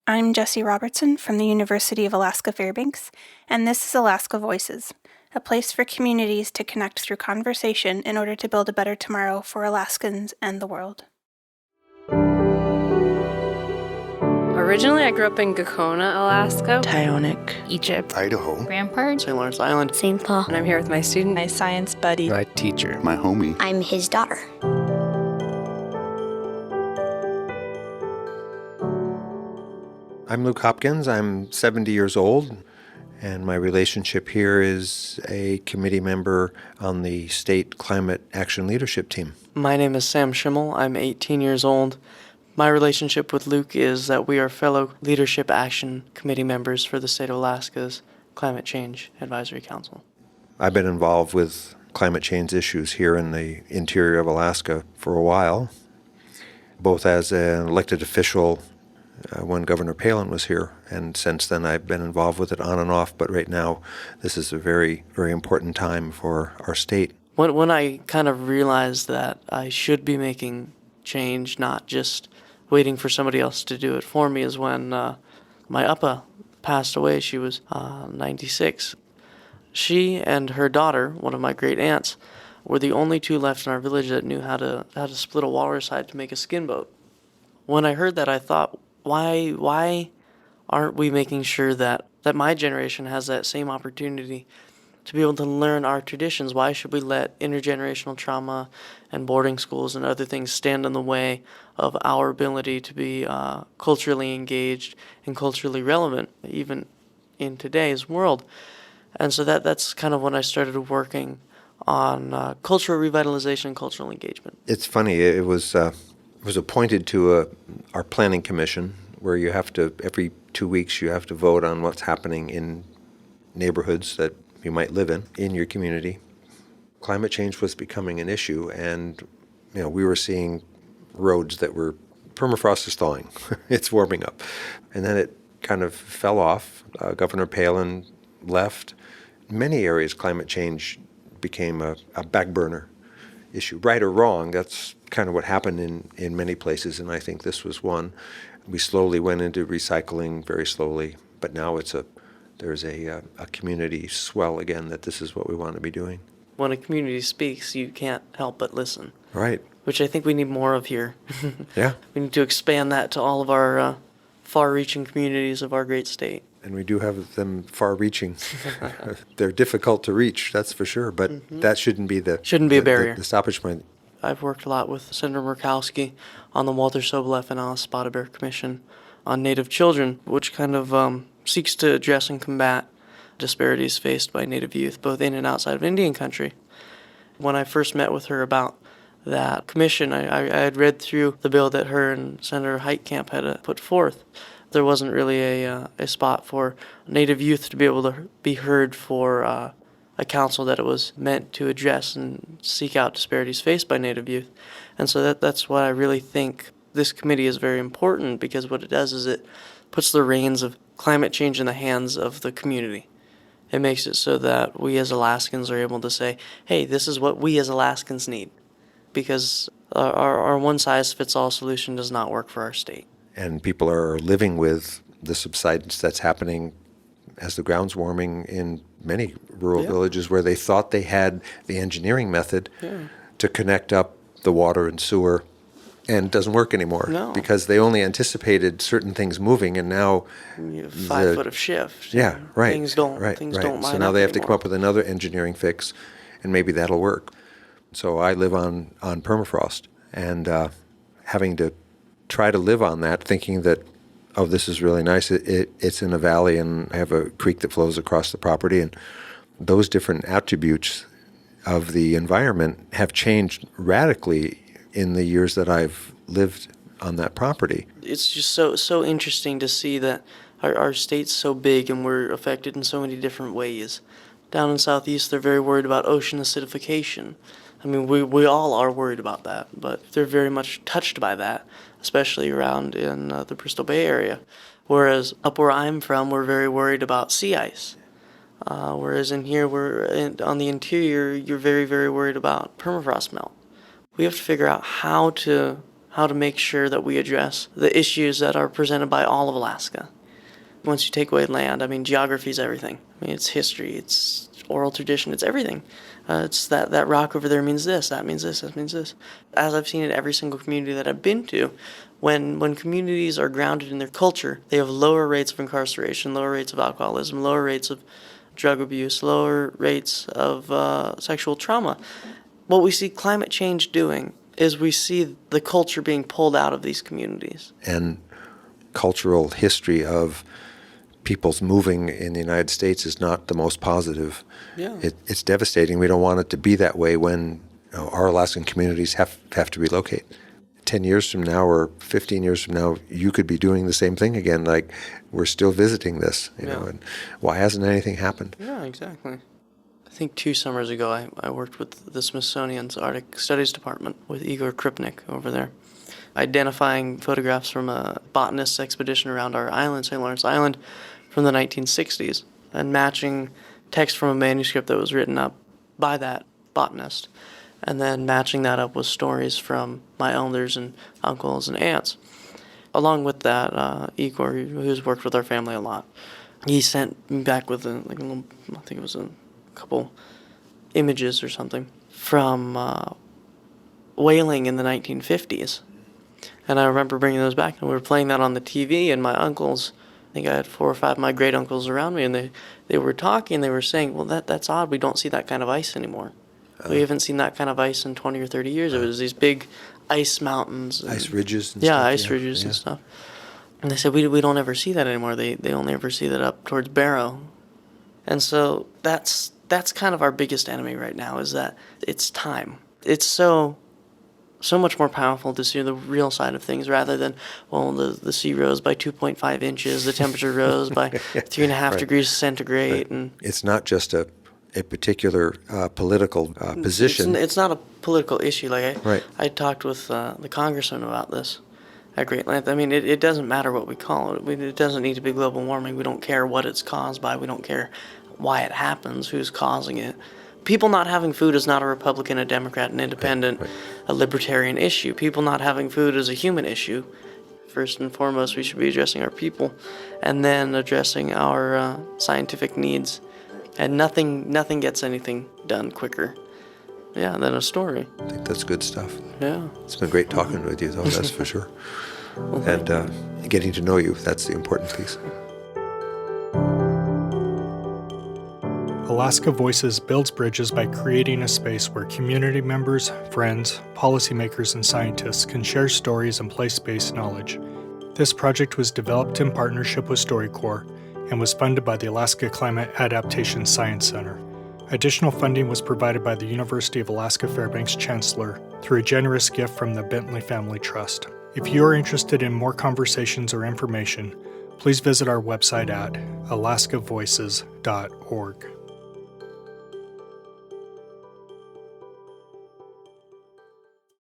I'm Jessie Robertson from the University of Alaska Fairbanks, and this is Alaska Voices, a place for communities to connect through conversation in order to build a better tomorrow for Alaskans and the world. Originally, I grew up in Gakona, Alaska, Tyonek, Egypt, Idaho, Rampart, St. Lawrence Island, St. Paul. and I'm here with my student, My science buddy, my teacher, my homie. I'm his daughter. I'm Luke Hopkins. I'm 70 years old, and my relationship here is a committee member on the State Climate Action Leadership Team. My name is Sam Schimmel. I'm 18 years old. My relationship with Luke is that we are fellow Leadership Action Committee members for the state of Alaska's Climate Change Advisory Council. I've been involved with climate change issues here in the interior of Alaska for a while, both as an elected official when Governor Palin was here, and since then I've been involved with it on and off, but right now this is a very, very important time for our state. When I kind of realized that I should be making change, not just waiting for somebody else to do it for me, is when my Appa passed away. She was 96. She and her daughter, one of my great aunts, were the only two left in our village that knew how to split a walrus hide to make a skin boat. When I heard that, I thought, why aren't we making sure that my generation has that same opportunity to be able to learn our traditions? Why should we let intergenerational trauma and boarding schools and other things stand in the way of our ability to be culturally engaged and culturally relevant, even in today's world? And so that's kind of when I started working on cultural revitalization and cultural engagement. It's funny, it was appointed to our planning commission, where you have to, every 2 weeks, you have to vote on what's happening in neighborhoods that you might live in your community. Climate change was becoming an issue, and we were seeing roads that were, permafrost is thawing, it's warming up. And then it kind of fell off. Governor Palin left. In many areas, climate change became a back burner issue. Right or wrong, that's kind of what happened in many places, and I think this was one. We slowly went into recycling, very slowly, but now there's a community swell again that this is what we want to be doing. When a community speaks, you can't help but listen. Right. Which I think we need more of here. Yeah. We need to expand that to all of our far-reaching communities of our great state. And we do have them far-reaching. They're difficult to reach, that's for sure, but that shouldn't be a barrier. The stoppage point. I've worked a lot with Senator Murkowski on the Walter Soboleff and Alice Spotted Bear Commission on Native Children, which kind of seeks to address and combat disparities faced by Native youth, both in and outside of Indian country. When I first met with her about that commission, I had read through the bill that her and Senator Heitkamp had put forth. There wasn't really a spot for Native youth to be able to be heard for a council that it was meant to address and seek out disparities faced by Native youth. And so that's why I really think this committee is very important, because what it does is it puts the reins of climate change in the hands of the community. It makes it so that we as Alaskans are able to say, hey, this is what we as Alaskans need, because our one-size-fits-all solution does not work for our state. And people are living with the subsidence that's happening as the ground's warming in many rural villages where they thought they had the engineering method to connect up the water and sewer, and it doesn't work anymore. No. Because they only anticipated certain things moving, and now You have 5 foot of shift. Yeah, right. Things don't line So now they have to anymore. come up with another engineering fix, and maybe that'll work. So I live on permafrost, and having to try to live on that, thinking that, oh, this is really nice. It's in a valley, and I have a creek that flows across the property, and those different attributes of the environment have changed radically in the years that I've lived on that property. It's just so interesting to see that our state's so big and we're affected in so many different ways. Down in Southeast, they're very worried about ocean acidification. I mean, we all are worried about that, but they're very much touched by that, especially around in the Bristol Bay area. Whereas up where I'm from, we're very worried about sea ice. Whereas in here, on the interior, you're very, very worried about permafrost melt. We have to figure out how to how to make sure that we address the issues that are presented by all of Alaska. Once you take away land, I mean, geography is everything. I mean, it's history, it's oral tradition, it's everything. It's that rock over there means this, that means this, that means this. As I've seen in every single community that I've been to, when communities are grounded in their culture, they have lower rates of incarceration, lower rates of alcoholism, lower rates of drug abuse, lower rates of sexual trauma. What we see climate change doing is we see the culture being pulled out of these communities. And cultural history of people's moving in the United States is not the most positive. Yeah. It's devastating. We don't want it to be that way when our Alaskan communities have to relocate. 10 years from now or 15 years from now, you could be doing the same thing again. Like, we're still visiting this, you know, and why hasn't anything happened? Yeah, exactly. I think 2 summers ago, I worked with the Smithsonian's Arctic Studies Department with Igor Kripnik over there, identifying photographs from a botanist's expedition around our island, St. Lawrence Island, from the 1960s, and matching text from a manuscript that was written up by that botanist, and then matching that up with stories from my elders and uncles and aunts. Along with that, Igor, who's worked with our family a lot, he sent me back with I think it was a couple images or something from whaling in the 1950s. And I remember bringing those back, and we were playing that on the TV, and my uncles, I think I had 4 or 5 of my great uncles around me, and they were talking, they were saying, well, that's odd, we don't see that kind of ice anymore. We haven't seen that kind of ice in 20 or 30 years. It was these big ice mountains. And, Ice ridges and yeah, stuff. ice ridges and stuff. And they said, we don't ever see that anymore. They only ever see that up towards Barrow. And so that's kind of our biggest enemy right now, is that it's time. It's so much more powerful to see the real side of things rather than, well, the sea rose by 2.5 inches, the temperature rose by 3.5 degrees centigrade. And it's not just a particular political position. It's not a political issue. Like Right. I talked with the congressman about this at great length. I mean, it doesn't matter what we call it. It doesn't need to be global warming. We don't care what it's caused by. We don't care why it happens, who's causing it. People not having food is not a Republican, a Democrat, an independent, a libertarian issue. People not having food is a human issue. First and foremost, we should be addressing our people, and then addressing our scientific needs. And nothing gets anything done quicker, than a story. I think that's good stuff. Yeah. It's been great talking with you, though, that's for sure. And getting to know you, that's the important piece. Alaska Voices builds bridges by creating a space where community members, friends, policymakers, and scientists can share stories and place-based knowledge. This project was developed in partnership with StoryCorps and was funded by the Alaska Climate Adaptation Science Center. Additional funding was provided by the University of Alaska Fairbanks Chancellor through a generous gift from the Bentley Family Trust. If you are interested in more conversations or information, please visit our website at alaskavoices.org.